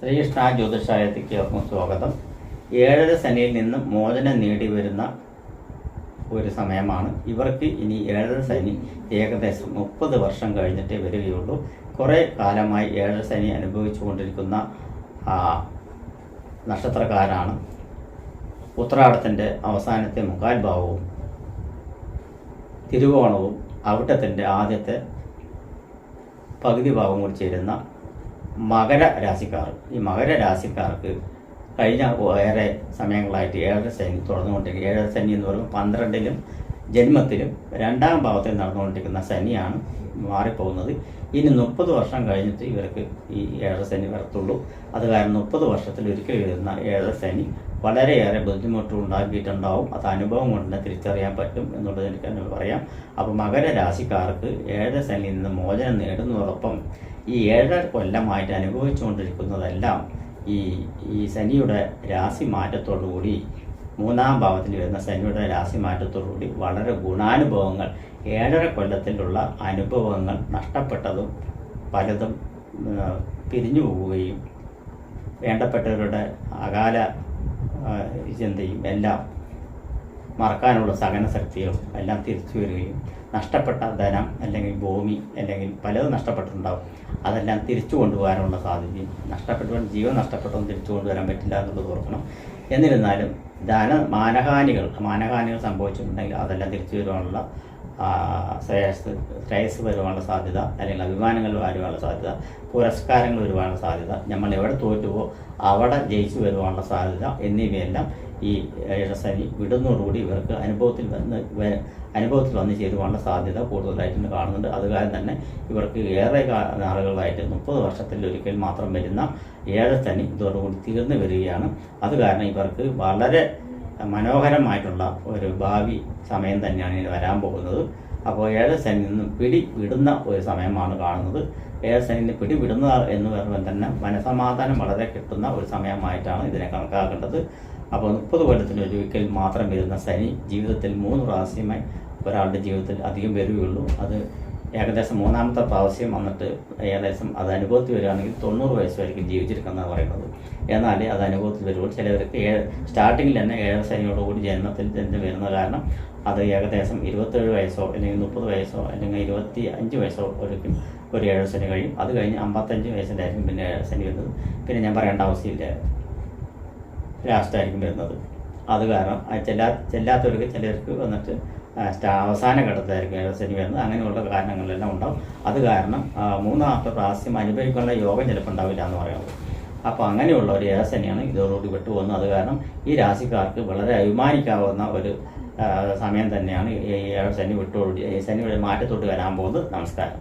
ശ്രീകൃഷ്ണ ജ്യോതിഷായത്തിക്ക് സ്വാഗതം. ഏഴര ശനിയിൽ നിന്ന് മോചനം നേടി വരുന്ന ഒരു സമയമാണ്. ഇവർക്ക് ഇനി ഏഴര ശനി ഏകദേശം 30 വർഷം കഴിഞ്ഞിട്ടേ വരികയുള്ളൂ. കുറേ കാലമായി ഏഴര ശനി അനുഭവിച്ചു കൊണ്ടിരിക്കുന്ന നക്ഷത്രക്കാരാണ്. ഉത്രാടത്തിൻ്റെ അവസാനത്തെ മുക്കാൽ ഭാവവും തിരുവോണവും അവിട്ടത്തിൻ്റെ ആദ്യത്തെ പകുതി ഭാവം കൂടി ചേരുന്ന മകര രാശിക്കാർ. ഈ മകര രാശിക്കാർക്ക് കഴിഞ്ഞ ഏറെ സമയങ്ങളായിട്ട് ഏഴര ശനി തുടർന്നുകൊണ്ടിരിക്കുക. ഏഴര ശനി എന്ന് പറയുമ്പോൾ 12ലും ജന്മത്തിലും 2ാം ഭാവത്തിൽ നടന്നുകൊണ്ടിരിക്കുന്ന ശനിയാണ് മാറിപ്പോകുന്നത്. ഇനി 30 വർഷം കഴിഞ്ഞിട്ട് ഇവർക്ക് ഈ ഏഴര ശനി വരത്തുള്ളൂ. അത് കാരണം 30 വർഷത്തിൽ ഒരിക്കൽ വരുന്ന ഏഴര ശനി വളരെയേറെ ബുദ്ധിമുട്ട് ഉണ്ടാക്കിയിട്ടുണ്ടാവും. അത് അനുഭവം കൊണ്ട് തന്നെ തിരിച്ചറിയാൻ പറ്റും എന്നുള്ളത് എനിക്ക് തന്നെ പറയാം. അപ്പോൾ മകര രാശിക്കാർക്ക് ഏഴര ശനിയിൽ നിന്ന് മോചനം നേടുന്നതോടൊപ്പം ഈ 7 കൊല്ലമായിട്ട് അനുഭവിച്ചുകൊണ്ടിരിക്കുന്നതെല്ലാം ഈ ശനിയുടെ രാശി മാറ്റത്തോടുകൂടി 3ാം ഭാവത്തിൽ വരുന്ന ശനിയുടെ രാശി മാറ്റത്തോടുകൂടി വളരെ ഗുണാനുഭവങ്ങൾ 7 കൊല്ലത്തിലുള്ള അനുഭവങ്ങൾ നഷ്ടപ്പെട്ടതും പലതും പിരിഞ്ഞു പോവുകയും വേണ്ടപ്പെട്ടവരുടെ അകാല ചിന്തയും എല്ലാം മറക്കാനുള്ള സഹനശക്തികളും എല്ലാം തിരിച്ചു വരികയും നഷ്ടപ്പെട്ട ധനം അല്ലെങ്കിൽ ഭൂമി അല്ലെങ്കിൽ പലതും നഷ്ടപ്പെട്ടിട്ടുണ്ടാവും, അതെല്ലാം തിരിച്ചു കൊണ്ടുപോകാനുള്ള സാധ്യതയും നഷ്ടപ്പെട്ടവൻ ജീവൻ നഷ്ടപ്പെട്ടൊന്നും തിരിച്ചു കൊണ്ടുവരാൻ പറ്റില്ല എന്നുള്ളത് ഓർക്കണം. എന്നിരുന്നാലും മാനഹാനികൾ സംഭവിച്ചിട്ടുണ്ടെങ്കിൽ അതെല്ലാം തിരിച്ചു വരുവാനുള്ള ശ്രേയസ് വരുവാനുള്ള സാധ്യത, അല്ലെങ്കിൽ അഭിമാനങ്ങൾ വരുവാനുള്ള സാധ്യത, പുരസ്കാരങ്ങൾ വരുവാനുള്ള സാധ്യത, നമ്മൾ എവിടെ തോറ്റുവോ അവിടെ ജയിച്ചു വരുവാനുള്ള സാധ്യത എന്നിവയെല്ലാം ഈ ഏഴരശനി വിടുന്നതോടുകൂടി ഇവർക്ക് അനുഭവത്തിൽ വന്ന് ചേരുവാനുള്ള സാധ്യത കൂടുതലായിട്ട് കാണുന്നുണ്ട്. അത് കാരണം തന്നെ ഇവർക്ക് ഏറെ നാളുകളായിട്ട് 30 വർഷത്തിൽ ഒരിക്കൽ മാത്രം വരുന്ന ഏഴരശനി ഇതോടുകൂടി തീർന്നു വരികയാണ്. അത് കാരണം ഇവർക്ക് വളരെ മനോഹരമായിട്ടുള്ള ഒരു ഭാവി സമയം തന്നെയാണ് ഇനി വരാൻ പോകുന്നത്. അപ്പോൾ ഏഴരശനിയിൽ നിന്നും പിടി വിടുന്ന ഒരു സമയമാണ് കാണുന്നത്. ഏഴരശനിയിൽ പിടി വിടുന്ന എന്ന് പറയുമ്പോൾ തന്നെ മനസമാധാനം വളരെ കിട്ടുന്ന ഒരു സമയമായിട്ടാണ് ഇതിനെ കണക്കാക്കേണ്ടത്. അപ്പോൾ 30 കൊല്ലത്തിന് ഒരിക്കൽ മാത്രം വരുന്ന ശനി ജീവിതത്തിൽ 3 പ്രാവശ്യമായി ഒരാളുടെ ജീവിതത്തിൽ അധികം വരികയുള്ളൂ. അത് ഏകദേശം 3ാമത്തെ പ്രാവശ്യം വന്നിട്ട് ഏകദേശം അത് അനുഭവത്തിൽ വരികയാണെങ്കിൽ 90 വയസ്സ് വരെയും ജീവിച്ചിരിക്കുന്നതാണ് പറയുന്നത്. എന്നാൽ അത് അനുഭവത്തിൽ വരുമ്പോൾ ചിലവർക്ക് സ്റ്റാർട്ടിങ്ങിൽ തന്നെ ഏഴര ശനിയോടുകൂടി ജന്മത്തിൽ തന്നെ വരുന്ന കാരണം അത് ഏകദേശം 27 വയസ്സോ അല്ലെങ്കിൽ 30 വയസ്സോ അല്ലെങ്കിൽ 25 വയസ്സോ ഒരിക്കലും ഒരു ഏഴര ശനി കഴിയും. അത് കഴിഞ്ഞ് 55 വയസ്സിൻ്റെ ആയിരിക്കും പിന്നെ ഏഴര ശനി വരുന്നത്. പിന്നെ ഞാൻ പറയേണ്ട ആവശ്യമില്ല, ലാസ്റ്റായിരിക്കും വരുന്നത്. അത് കാരണം ചെല്ലാത്തവർക്ക് ചിലർക്ക് വന്നിട്ട് അവസാന ഘട്ടത്തിലായിരിക്കും ഏഴരശനി വരുന്നത്. അങ്ങനെയുള്ള കാരണങ്ങളെല്ലാം ഉണ്ടാവും. അത് കാരണം 3ാമത്തെ പ്രാവശ്യം അനുഭവിക്കാനുള്ള യോഗം ചിലപ്പോൾ ഉണ്ടാവില്ല എന്ന് പറയുന്നത്. അപ്പോൾ അങ്ങനെയുള്ള ഒരു ഏഴരശനിയാണ് ഇതോടുകൂടി വിട്ടുപോകുന്നത്. അത് കാരണം ഈ രാശിക്കാർക്ക് വളരെ അഭിമാനിക്കാവുന്ന ഒരു സമയം തന്നെയാണ് ഈ ഏഴരശനി ശനിയുടെ മാറ്റത്തോട്ട് വരാൻ പോകുന്നത്. നമസ്കാരം.